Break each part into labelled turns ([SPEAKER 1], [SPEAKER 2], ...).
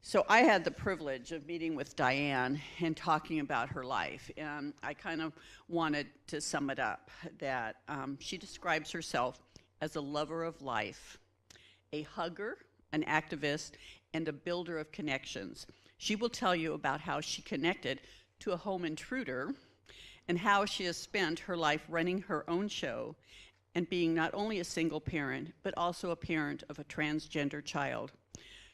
[SPEAKER 1] So I had the privilege of meeting with Diane and talking about her life. And I kind of wanted to sum it up that she describes herself as a lover of life, a hugger, an activist, and a builder of connections. She will tell you about how she connected to a home intruder and how she has spent her life running her own show and being not only a single parent, but also a parent of a transgender child.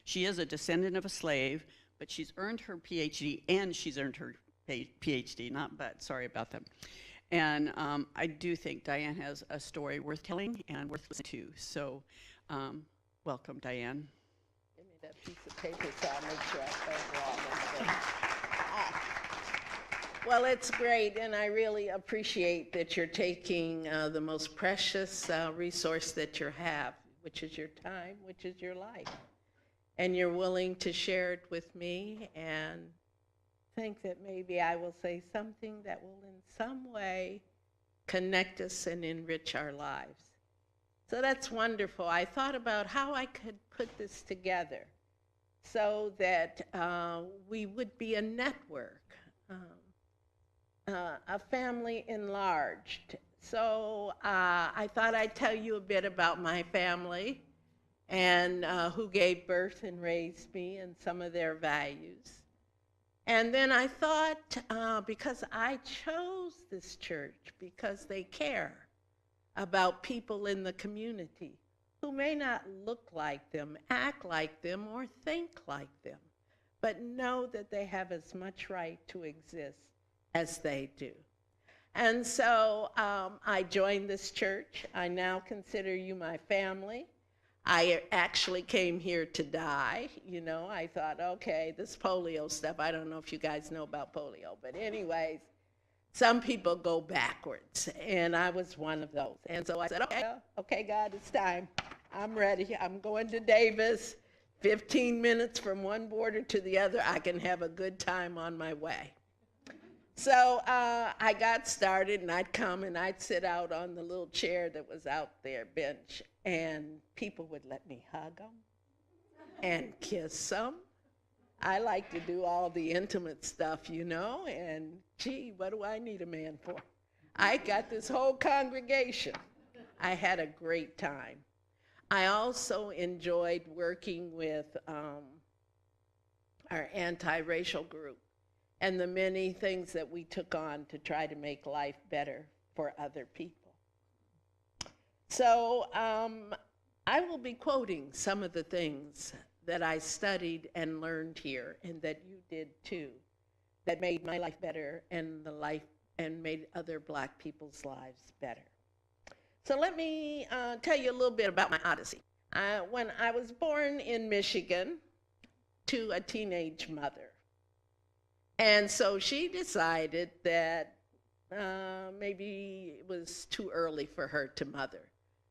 [SPEAKER 1] She is a descendant of a slave, but she's earned her PhD, and she's earned her PhD, not but, sorry about that. And I do think Diane has a story worth telling and worth listening to. So welcome, Diane.
[SPEAKER 2] Give me that piece of paper so I'll make sure I cover all this. Well, it's great, and I really appreciate that you're taking the most precious resource that you have, which is your time, which is your life. And you're willing to share it with me and think that maybe I will say something that will in some way connect us and enrich our lives. So that's wonderful. I thought about how I could put this together so that we would be a network, a family enlarged. So I thought I'd tell you a bit about my family and who gave birth and raised me and some of their values. And then I thought, because I chose this church, because they care about people in the community who may not look like them, act like them, or think like them, but know that they have as much right to exist as they do. And so I joined this church. I now consider you my family. I actually came here to die. You know, I thought, okay, this polio stuff, I don't know if you guys know about polio, but anyways, some people go backwards, and I was one of those. And so I said, okay, God, it's time. I'm ready. I'm going to Davis. 15 minutes from one border to the other, I can have a good time on my way. So I got started, and I'd come and I'd sit out on the little chair that was out there, bench, and people would let me hug them and kiss them. I like to do all the intimate stuff, you know, and gee, what do I need a man for? I got this whole congregation. I had a great time. I also enjoyed working with our anti-racial group and the many things that we took on to try to make life better for other people. So I will be quoting some of the things that I studied and learned here, and that you did too, that made my life better and made other Black people's lives better. So let me tell you a little bit about my Odyssey. When I was born in Michigan to a teenage mother, and so she decided that maybe it was too early for her to mother.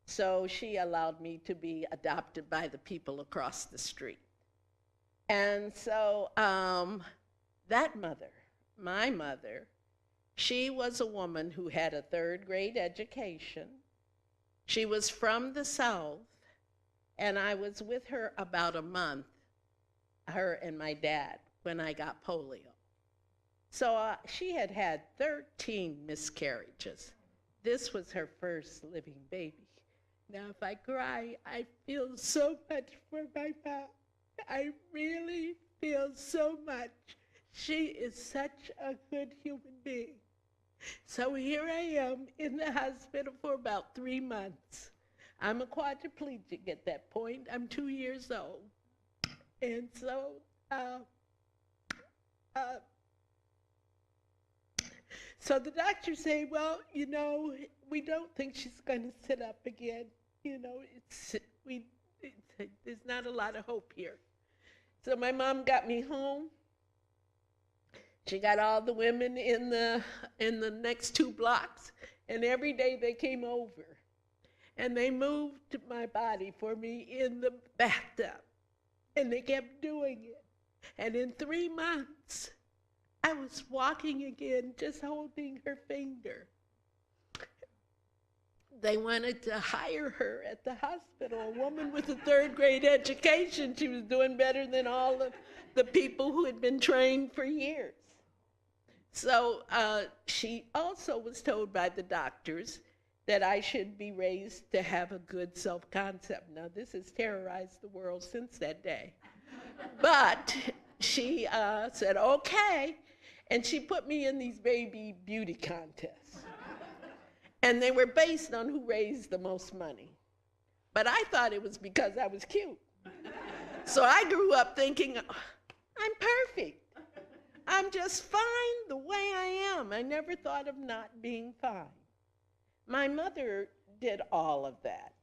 [SPEAKER 2] So she allowed me to be adopted by the people across the street. And so that mother, my mother, she was a woman who had a third-grade education. She was from the South, and I was with her about a month, her and my dad, when I got polio. So she had had 13 miscarriages. This was her first living baby. Now, if I cry, I feel so much for my mom. I really feel so much. She is such a good human being. So here I am in the hospital for about 3 months. I'm a quadriplegic at that point. I'm 2 years old. And so, so the doctors say, well, you know, we don't think she's going to sit up again. You know, there's not a lot of hope here. So my mom got me home. She got all the women in the next 2 blocks, and every day they came over, and they moved my body for me in the bathtub, and they kept doing it. And in 3 months, I was walking again, just holding her finger. they wanted to hire her at the hospital, a woman with a third-grade education. She was doing better than all of the people who had been trained for years. So she also was told by the doctors that I should be raised to have a good self-concept. Now, this has terrorized the world since that day. But she said, okay, and she put me in these baby beauty contests. And they were based on who raised the most money. But I thought it was because I was cute. So I grew up thinking, I'm perfect. I'm just fine the way I am. I never thought of not being fine. My mother did all of that.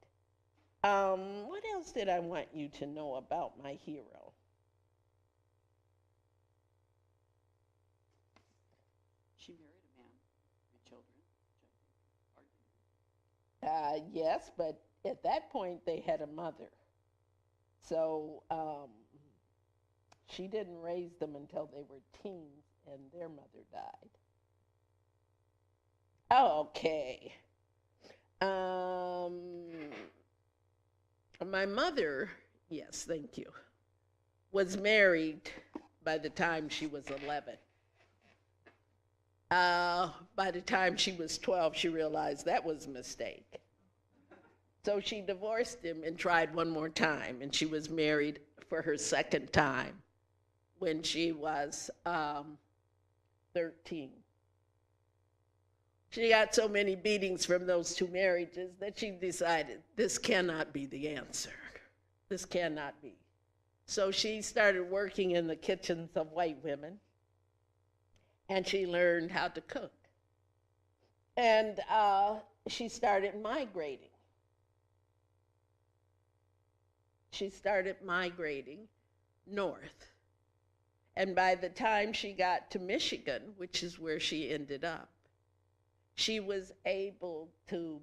[SPEAKER 2] What else did I want you to know about my hero?
[SPEAKER 1] She married a man with children.
[SPEAKER 2] Yes, but at that point they had a mother. So she didn't raise them until they were teens and their mother died. Oh, okay. My mother, yes, thank you, was married by the time she was 11. By the time she was 12, she realized that was a mistake. So she divorced him and tried one more time, and she was married for her second time when she was 13. She got so many beatings from those two marriages that she decided, this cannot be the answer. This cannot be. So she started working in the kitchens of white women, and she learned how to cook. And she started migrating. She started migrating north. And by the time she got to Michigan, which is where she ended up, she was able to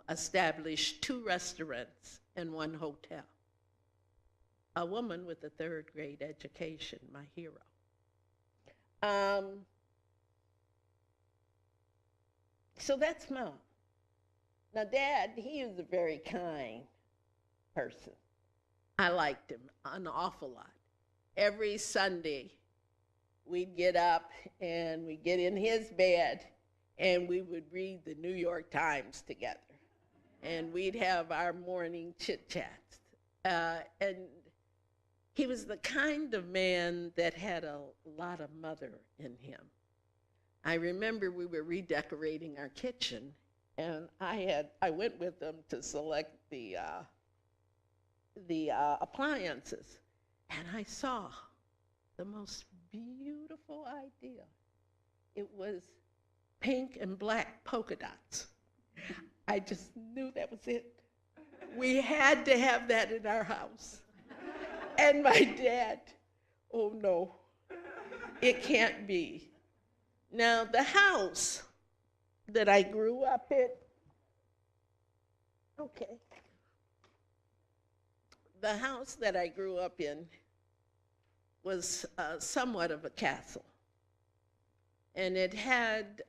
[SPEAKER 2] establish 2 restaurants and 1 hotel. A woman with a 3rd-grade education, my hero. So that's Mom. Now, Dad, he was a very kind person. I liked him an awful lot. Every Sunday, we'd get up and we'd get in his bed and we would read the New York Times together. And we'd have our morning chit-chats. And he was the kind of man that had a lot of mother in him. I remember we were redecorating our kitchen, and I went with them to select the appliances, and I saw the most beautiful idea. It was pink and black polka dots. I just knew that was it. We had to have that in our house. And my dad, oh no, it can't be. Now, the house that I grew up in, okay, the house that I grew up in was somewhat of a castle. And it had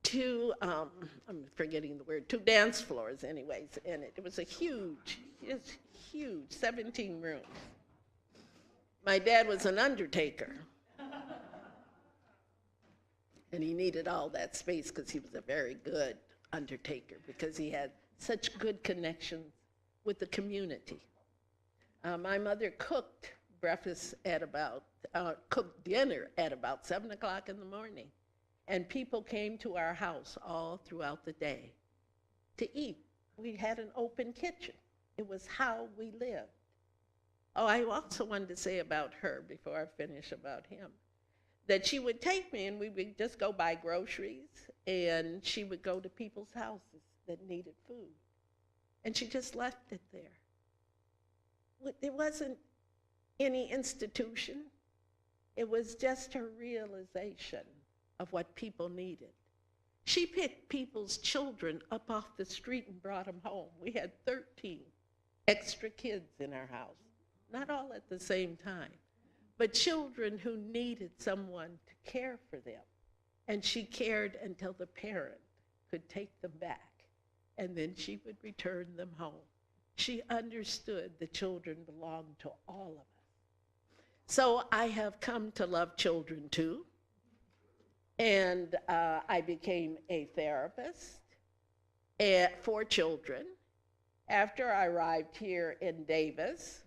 [SPEAKER 2] two, I'm forgetting the word, 2 dance floors anyways in it. It was a huge, 17 rooms. My dad was an undertaker. And he needed all that space because he was a very good undertaker, because he had such good connections with the community. My mother cooked breakfast at about, cooked dinner at about 7 o'clock in the morning. And people came to our house all throughout the day to eat. We had an open kitchen. It was how we lived. Oh, I also wanted to say about her before I finish about him, that she would take me and we would just go buy groceries, and she would go to people's houses that needed food. And she just left it there. There wasn't any institution. It was just her realization of what people needed. She picked people's children up off the street and brought them home. We had 13 extra kids in our house, not all at the same time, but children who needed someone to care for them. And she cared until the parent could take them back, and then she would return them home. She understood the children belonged to all of us. So I have come to love children too, and I became a therapist for children after I arrived here in Davis,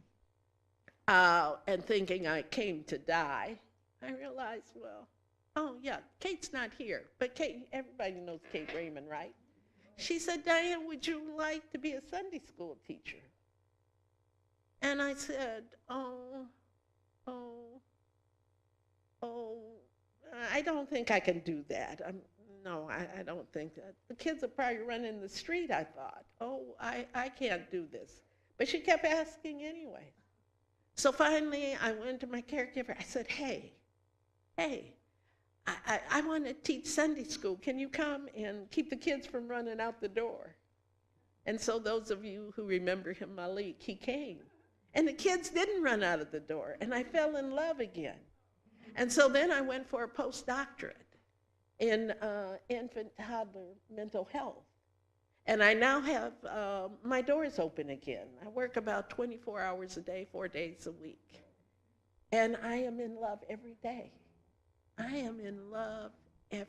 [SPEAKER 2] and thinking I came to die. I realized, well, oh yeah, Kate's not here, but Kate, everybody knows Kate Raymond, right? She said, Diane, would you like to be a Sunday school teacher? And I said, I don't think I can do that. No, I don't think that. The kids will probably run in the street, I thought. I can't do this. But she kept asking anyway. So finally, I went to my caregiver. I said, hey, I want to teach Sunday school. Can you come and keep the kids from running out the door? And so those of you who remember him, Malik, he came. And the kids didn't run out of the door. And I fell in love again. And so then I went for a postdoctorate in infant toddler mental health. And I now have my doors open again. I work about 24 hours a day, 4 days a week. And I am in love every day. I am in love every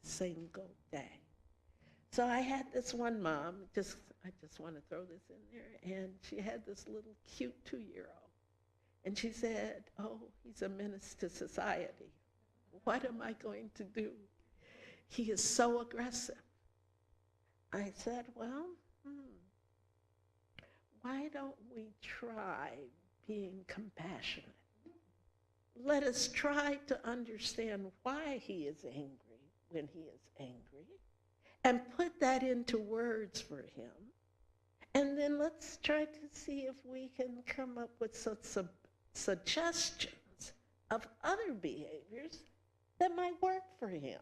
[SPEAKER 2] single day. So I had this one mom, I just want to throw this in there, and she had this little cute 2-year-old. And she said, oh, he's a menace to society. What am I going to do? He is so aggressive. I said, well, why don't we try being compassionate? Let us try to understand why he is angry when he is angry and put that into words for him. And then let's try to see if we can come up with some suggestions of other behaviors that might work for him.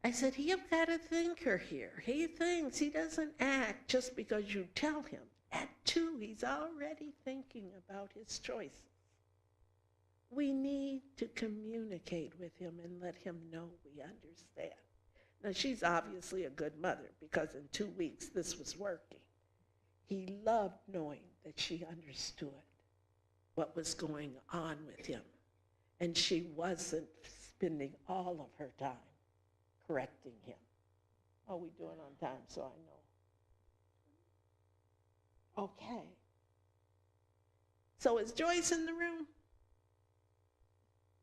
[SPEAKER 2] I said, you've got a thinker here. He thinks, he doesn't act just because you tell him. At 2, he's already thinking about his choices. We need to communicate with him and let him know we understand. Now, she's obviously a good mother because in 2 weeks this was working. He loved knowing that she understood what was going on with him, and she wasn't spending all of her time correcting him. Oh, we doing on time, so I know. Okay. So is Joyce in the room?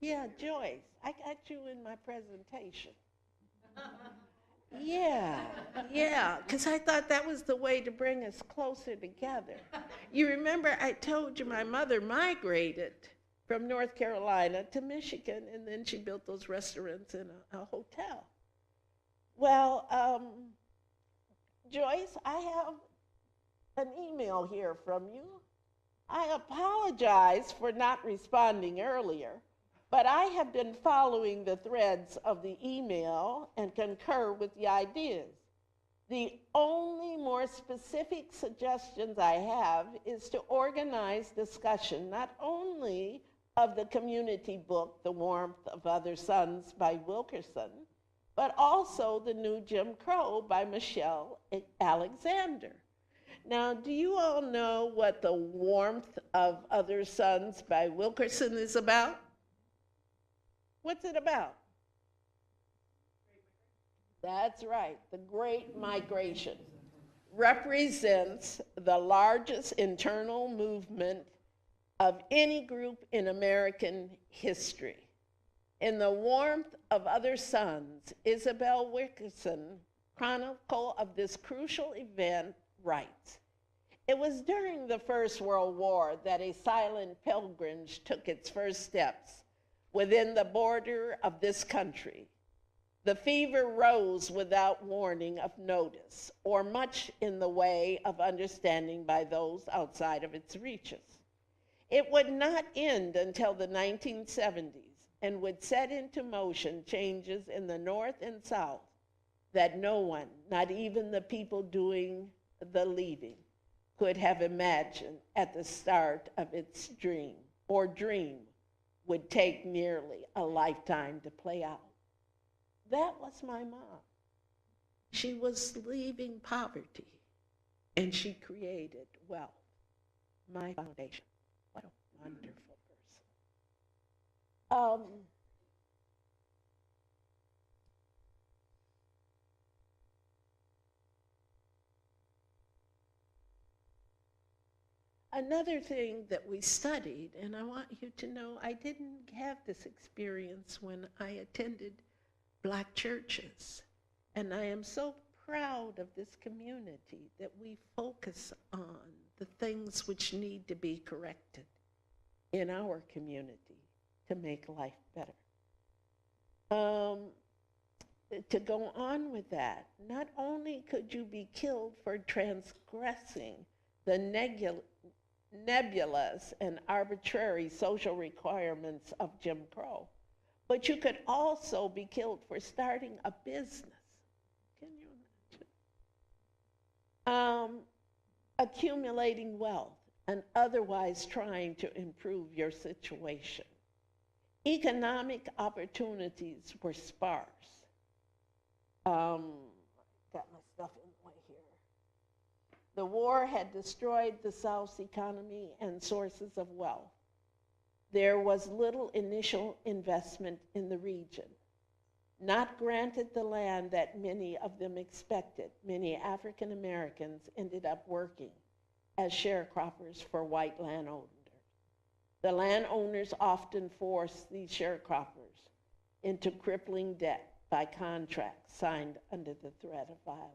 [SPEAKER 2] Yeah, Joyce. I got you in my presentation. Yeah, because I thought that was the way to bring us closer together. You remember I told you my mother migrated from North Carolina to Michigan, and then she built those restaurants in a hotel. Well, Joyce, I have an email here from you. I apologize for not responding earlier, but I have been following the threads of the email and concur with the ideas. The only more specific suggestions I have is to organize discussion not only of the community book, The Warmth of Other Suns by Wilkerson, but also the new Jim Crow by Michelle Alexander. Now, do you all know what The Warmth of Other Suns by Wilkerson is about? What's it about? That's right, the Great Migration represents the largest internal movement of any group in American history. In The Warmth of Other Suns, Isabel Wilkerson, chronicle of this crucial event, writes, it was during the First World War that a silent pilgrimage took its first steps within the border of this country. The fever rose without warning of notice, or much in the way of understanding by those outside of its reaches. It would not end until the 1970s and would set into motion changes in the North and South that no one, not even the people doing the leading, could have imagined at the start of its dream. or dream would take nearly a lifetime to play out. That was my mom. She was leaving poverty, and she created wealth. My foundation. What a wonderful person. Another thing that we studied, and I want you to know I didn't have this experience when I attended Black churches. And I am so proud of this community that we focus on the things which need to be corrected in our community to make life better. To go on with that, not only could you be killed for transgressing the nebulous and arbitrary social requirements of Jim Crow, but you could also be killed for starting a business. Can you imagine? Accumulating wealth and otherwise trying to improve your situation. Economic opportunities were sparse. Got my stuff in the way here. The war had destroyed the South's economy and sources of wealth. There was little initial investment in the region. Not granted the land that many of them expected, many African Americans ended up working as sharecroppers for white landowners. The landowners often forced these sharecroppers into crippling debt by contracts signed under the threat of violence.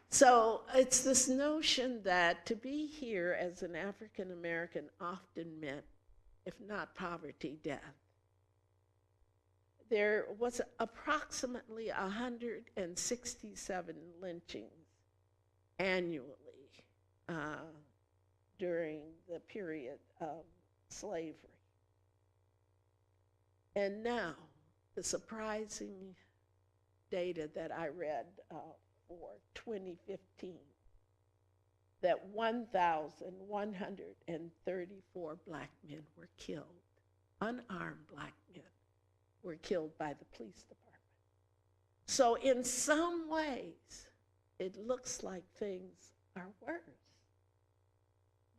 [SPEAKER 2] So it's this notion that to be here as an African American often meant, if not poverty, death. There was approximately 167 lynchings annually during the period of slavery. And now, the surprising data that I read for 2015, that 1,134 black men were killed, unarmed black men were killed by the police department. So in some ways, it looks like things are worse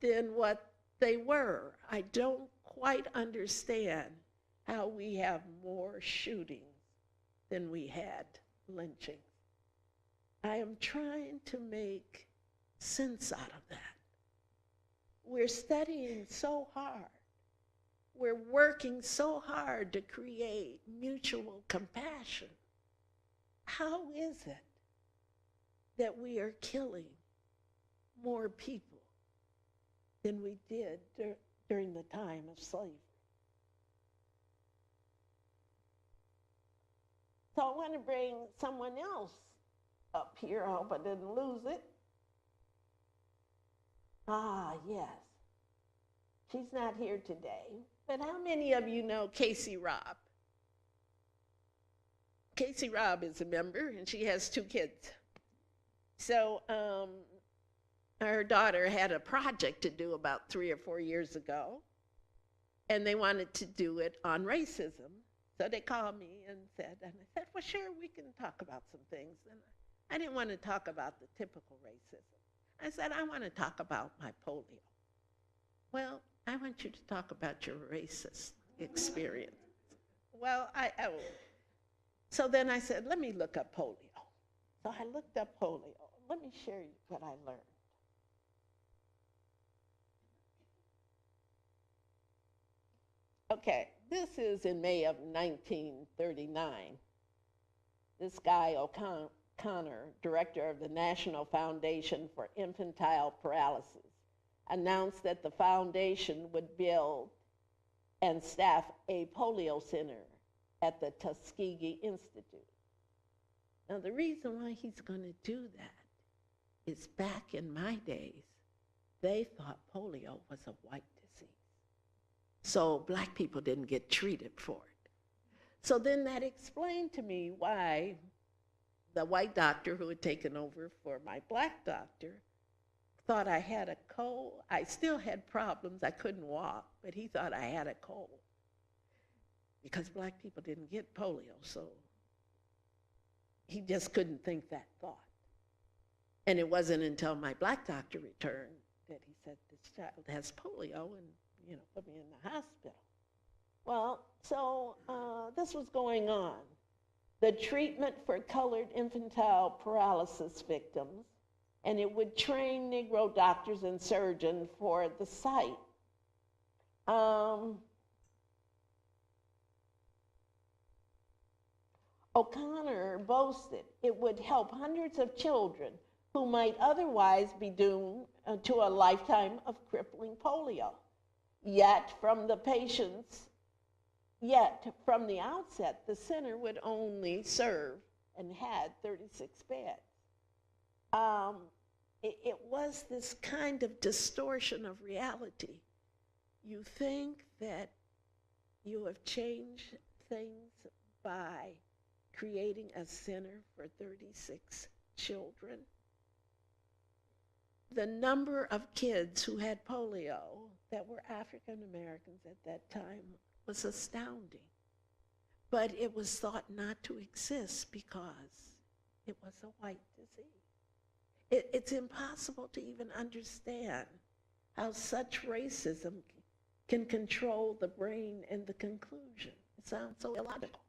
[SPEAKER 2] than what they were. I don't quite understand how we have more shootings than we had lynchings. I am trying to make sense out of that. We're studying so hard. We're working so hard to create mutual compassion. How is it that we are killing more people than we did during the time of slavery? So I want to bring someone else up here. I hope I didn't lose it. Ah, yes. She's not here today, but how many of you know Casey Robb? Casey Robb is a member, and she has 2 kids. So her daughter had a project to do about 3 or 4 years ago, and they wanted to do it on racism. So they called me and I said, well, sure, we can talk about some things. And I didn't want to talk about the typical racism. I said, I want to talk about my polio. Well, I want you to talk about your racist experience. Well, so then I said, let me look up polio. So I looked up polio. Let me share you what I learned. Okay, this is in May of 1939. This guy, O'Connor, director of the National Foundation for Infantile Paralysis, announced that the foundation would build and staff a polio center at the Tuskegee Institute. Now, the reason why he's going to do that is back in my days, they thought polio was a white disease. So black people didn't get treated for it. So then that explained to me why the white doctor who had taken over for my black doctor thought I had a cold. I still had problems. I couldn't walk, but he thought I had a cold because black people didn't get polio, so he just couldn't think that thought. And it wasn't until my black doctor returned that he said, this child has polio, and, put me in the hospital. Well, so this was going on. The treatment for colored infantile paralysis victims, and it would train Negro doctors and surgeons for the site. O'Connor boasted it would help hundreds of children who might otherwise be doomed to a lifetime of crippling polio. Yet from the outset, the center would only serve and had 36 beds. It was this kind of distortion of reality. You think that you have changed things by creating a center for 36 children. The number of kids who had polio that were African Americans at that time was astounding. But it was thought not to exist because it was a white disease. It's impossible to even understand how such racism can control the brain and the conclusion. It sounds so illogical.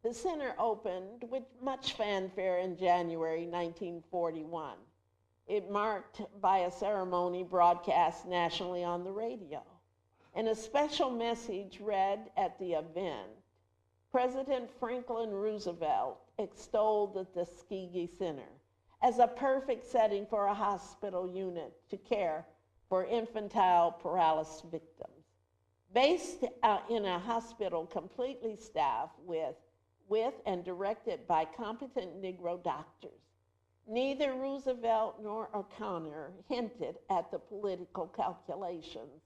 [SPEAKER 2] The center opened with much fanfare in January 1941. It marked by a ceremony broadcast nationally on the radio. And a special message read at the event, President Franklin Roosevelt extolled the Tuskegee Center as a perfect setting for a hospital unit to care for infantile paralysis victims. Based in a hospital completely staffed with and directed by competent Negro doctors, neither Roosevelt nor O'Connor hinted at the political calculations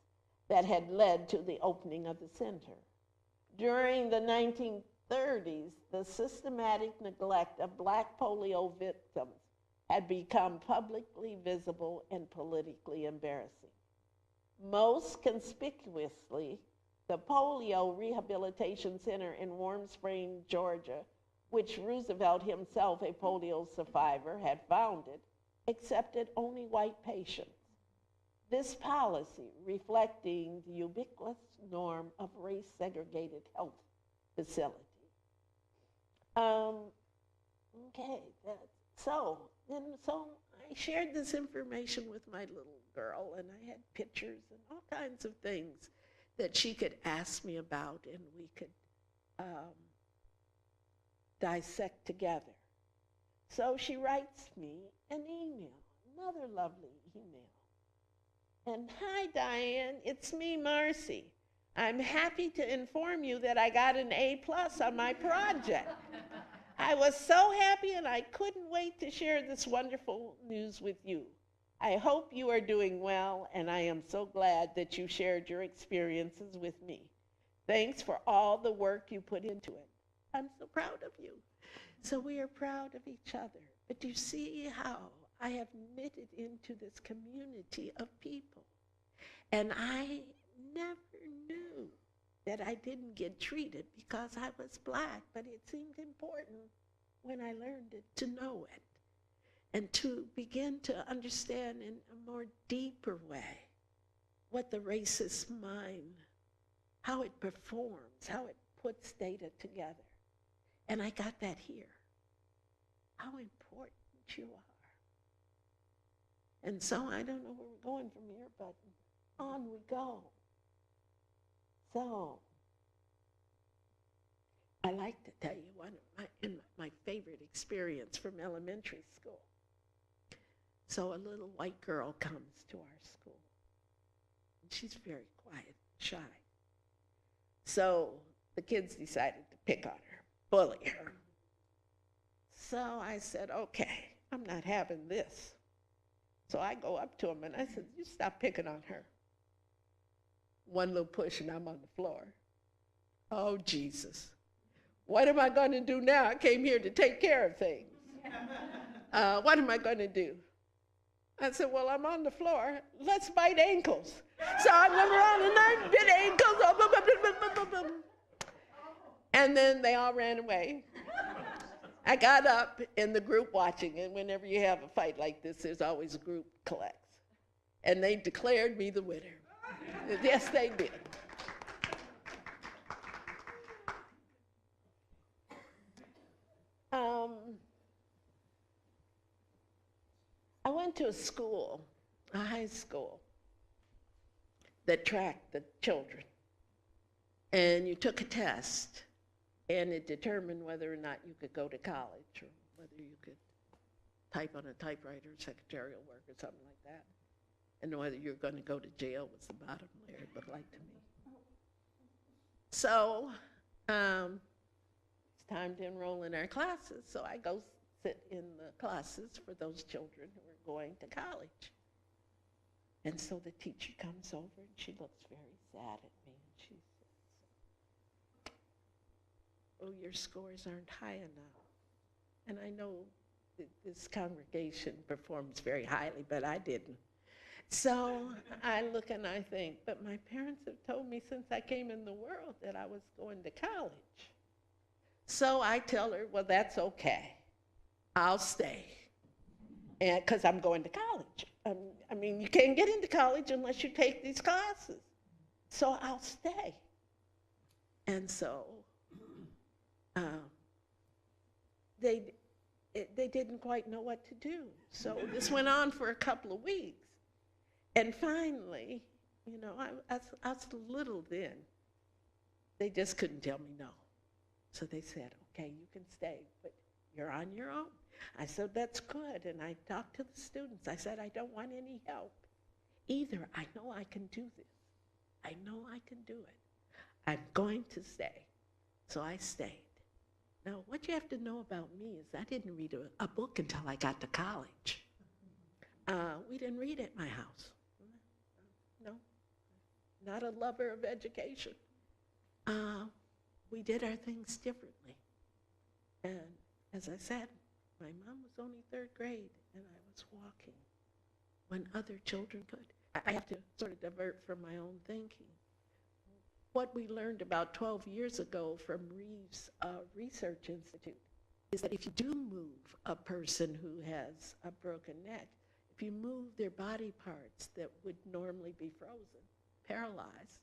[SPEAKER 2] that had led to the opening of the center. During the 1930s, the systematic neglect of black polio victims had become publicly visible and politically embarrassing. Most conspicuously, the Polio Rehabilitation Center in Warm Springs, Georgia, which Roosevelt himself, a polio survivor, had founded, accepted only white patients. This policy reflecting the ubiquitous norm of race-segregated health facility. So I shared this information with my little girl, and I had pictures and all kinds of things that she could ask me about, and we could dissect together. So she writes me an email, another lovely email. And hi, Diane, it's me, Marcy. I'm happy to inform you that I got an A+ on my project. I was so happy and I couldn't wait to share this wonderful news with you. I hope you are doing well, and I am so glad that you shared your experiences with me. Thanks for all the work you put into it. I'm so proud of you. So we are proud of each other. But you see how I have knitted into this community of people. And I never knew that I didn't get treated because I was black, but it seemed important when I learned it to know it and to begin to understand in a more deeper way what the racist mind, how it performs, how it puts data together. And I got that here, how important you are. And so I don't know where we're going from here, but on we go. So I like to tell you one of my favorite experience from elementary school. So a little white girl comes to our school. And she's very quiet, shy. So the kids decided to pick on her, bully her. So I said, okay, I'm not having this. So I go up to him and I said, you stop picking on her. One little push and I'm on the floor. Oh, Jesus. What am I going to do now? I came here to take care of things. What am I going to do? I said, well, I'm on the floor. Let's bite ankles. So I went around and I bit ankles. And then they all ran away. I got up in the group watching, and whenever you have a fight like this, there's always a group collects. And they declared me the winner. Yes, they did. I went to a school, a high school, that tracked the children. And you took a test, and it determined whether or not you could go to college or whether you could type on a typewriter, secretarial work, or something like that. And whether you're going to go to jail was the bottom layer, it looked like to me. So it's time to enroll in our classes. So I go sit in the classes for those children who are going to college. And so the teacher comes over and she looks very sad at me and she says, oh, your scores aren't high enough. And I know that this congregation performs very highly, but I didn't. So I look and I think, but my parents have told me since I came in the world that I was going to college. So I tell her, well, that's okay. I'll stay, and because I'm going to college. I mean, you can't get into college unless you take these classes. So I'll stay. And so they didn't quite know what to do. So this went on for a couple of weeks. And finally, you know, I was little then. They just couldn't tell me no. So they said, okay, you can stay, but you're on your own. I said, that's good. And I talked to the students. I said, I don't want any help. Either I know I can do this. I know I can do it. I'm going to stay. So I stayed. Now, what you have to know about me is I didn't read a book until I got to college. We didn't read at my house. No, not a lover of education. We did our things differently. And as I said, my mom was only third grade, and I was walking when other children could. I have to sort of divert from my own thinking. What we learned about 12 years ago from Reeves Research Institute is that if you do move a person who has a broken neck, if you move their body parts that would normally be frozen, paralyzed,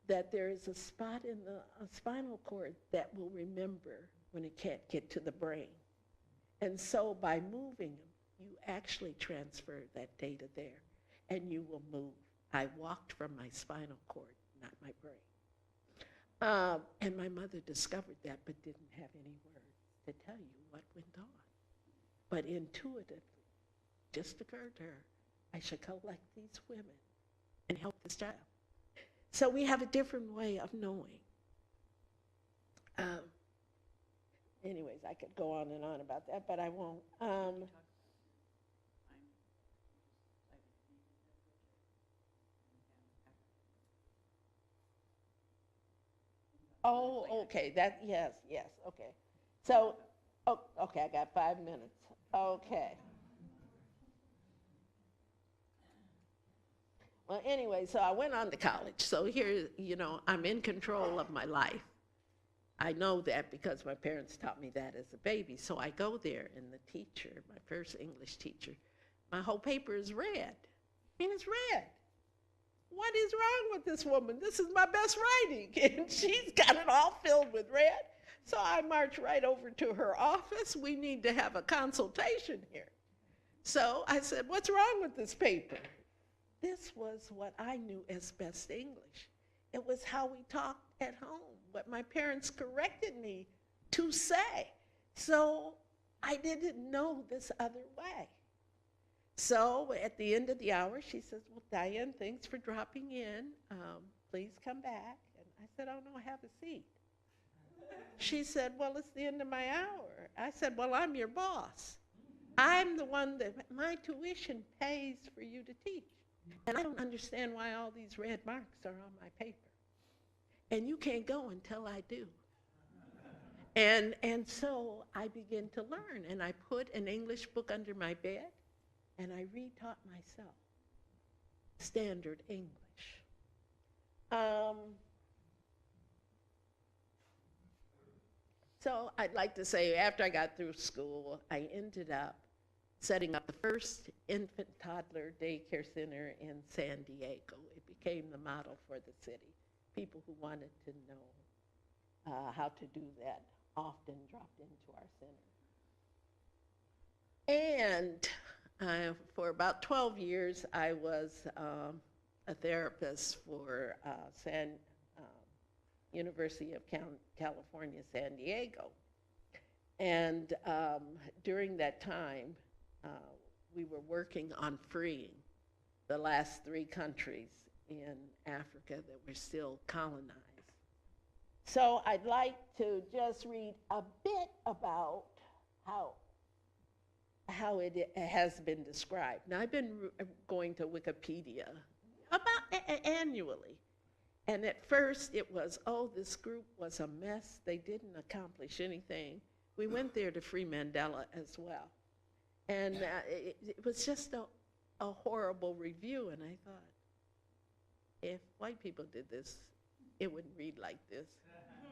[SPEAKER 2] that there is a spot in the spinal cord that will remember when it can't get to the brain. And so by moving them, you actually transfer that data there, and you will move. I walked from my spinal cord, not my brain. And my mother discovered that, but didn't have any words to tell you what went on. But intuitively, just occurred to her, I should collect these women and help this child. So we have a different way of knowing. Anyways, I could go on and on about that, but I won't. Oh, okay, yes, okay. So, okay, I got 5 minutes. Okay. Well, anyway, so I went on to college. So here, you know, I'm in control of my life. I know that because my parents taught me that as a baby. So I go there, and the teacher, my first English teacher, my whole paper is red. I mean, it's red. What is wrong with this woman? This is my best writing. And she's got it all filled with red. So I march right over to her office. We need to have a consultation here. So I said, what's wrong with this paper? This was what I knew as best English. It was how we talked at home, what my parents corrected me to say. So I didn't know this other way. So at the end of the hour, she says, well, Diane, thanks for dropping in. Please come back. And I said, oh, no, have a seat. She said, well, it's the end of my hour. I said, well, I'm your boss. I'm the one that my tuition pays for you to teach. And I don't understand why all these red marks are on my paper. And you can't go until I do. And so I began to learn, and I put an English book under my bed, and I retaught myself standard English. So I'd like to say, after I got through school, I ended up setting up the first infant toddler daycare center in San Diego. It became the model for the city. People who wanted to know how to do that often dropped into our center. And for about 12 years, I was a therapist for University of California, San Diego. And during that time, we were working on freeing the last 3 countries in Africa that were still colonized. So I'd like to just read a bit about how it has been described. Now, I've been going to Wikipedia about annually. And at first it was, oh, this group was a mess. They didn't accomplish anything. We went there to free Mandela as well. And it was just a horrible review. And I thought, if white people did this, it wouldn't read like this.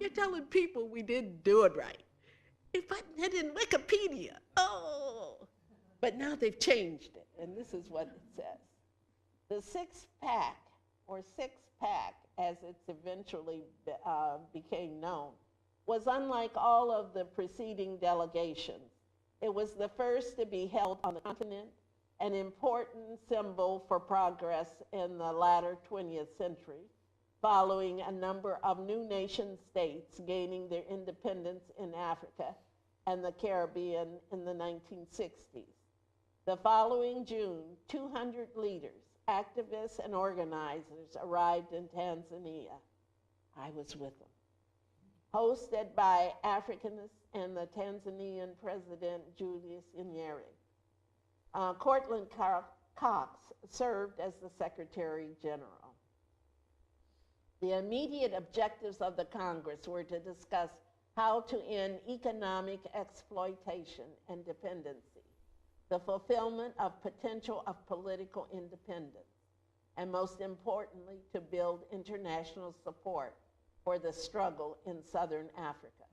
[SPEAKER 2] You're telling people we didn't do it right. If I had it in Wikipedia, oh. But now they've changed it, and this is what it says. The six-pack, or six-pack, as it's eventually became known, was unlike all of the preceding delegations. It was the first to be held on the continent, an important symbol for progress in the latter 20th century, following a number of new nation states gaining their independence in Africa and the Caribbean in the 1960s. The following June, 200 leaders, activists, and organizers arrived in Tanzania. I was with them. Hosted by Africanists and the Tanzanian President Julius Nyerere. Cortland Cox served as the Secretary General. The immediate objectives of the Congress were to discuss how to end economic exploitation and dependency, the fulfillment of potential of political independence, and most importantly, to build international support for the struggle in Southern Africa.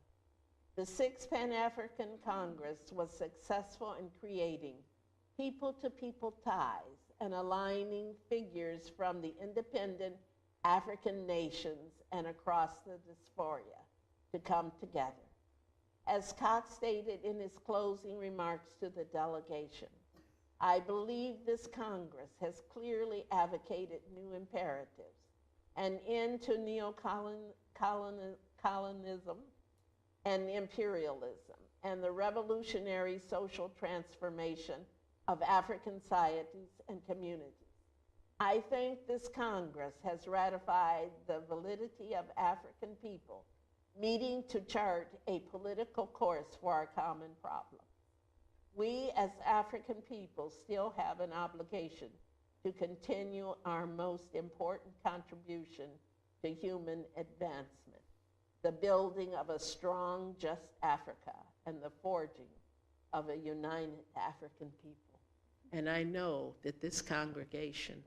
[SPEAKER 2] The Sixth Pan-African Congress was successful in creating people-to-people ties and aligning figures from the independent African nations and across the diaspora to come together. As Cox stated in his closing remarks to the delegation, I believe this Congress has clearly advocated new imperatives, an end to neocolonialism and imperialism, and the revolutionary social transformation of African societies and communities. I think this Congress has ratified the validity of African people meeting to chart a political course for our common problem. We as African people still have an obligation to continue our most important contribution to human advancement, the building of a strong, just Africa, and the forging of a united African people. And I know that this congregation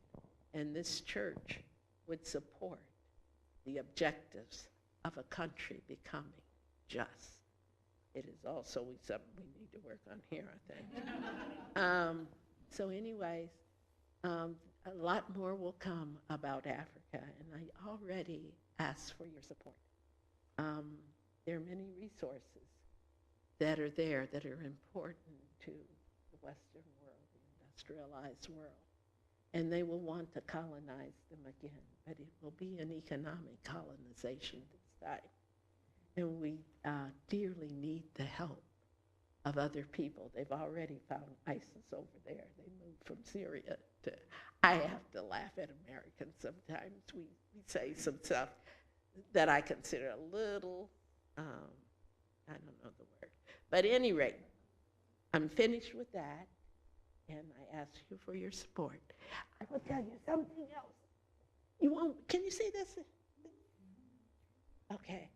[SPEAKER 2] and this church would support the objectives of a country becoming just. It is also something we need to work on here, I think. So anyways, a lot more will come about Africa, and I already asked for your support. There are many resources that are there that are important to the Western world, the industrialized world, and they will want to colonize them again, but it will be an economic colonization this time. And we dearly need the help of other people. They've already found ISIS over there. They moved from Syria to, I have to laugh at Americans sometimes. We say some stuff that I consider a little, I don't know the word. But at any rate, I'm finished with that, and I ask you for your support. I will tell you something else. You won't, can you see this? Okay.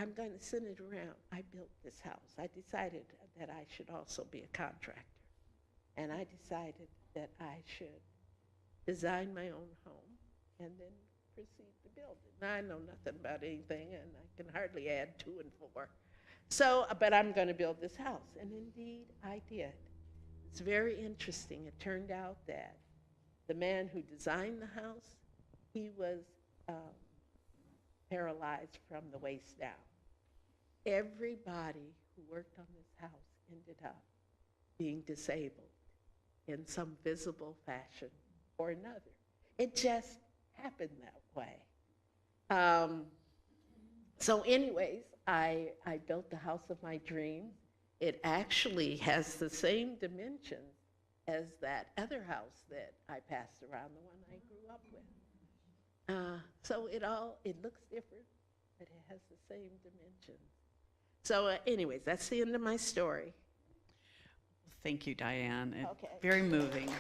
[SPEAKER 2] I'm going to send it around. I built this house. I decided that I should also be a contractor. And I decided that I should design my own home and then proceed to build it. Now, I know nothing about anything, and I can hardly add 2 and 4. So, but I'm going to build this house. And indeed, I did. It's very interesting. It turned out that the man who designed the house, he was paralyzed from the waist down. Everybody who worked on this house ended up being disabled in some visible fashion or another. It just happened that way. So anyways, I built the house of my dreams. It actually has the same dimensions as that other house that I passed around, the one I grew up with. So it looks different, but it has the same dimensions. So anyways, that's the end of my story.
[SPEAKER 1] Thank you, Diane.
[SPEAKER 2] Okay.
[SPEAKER 1] Very moving.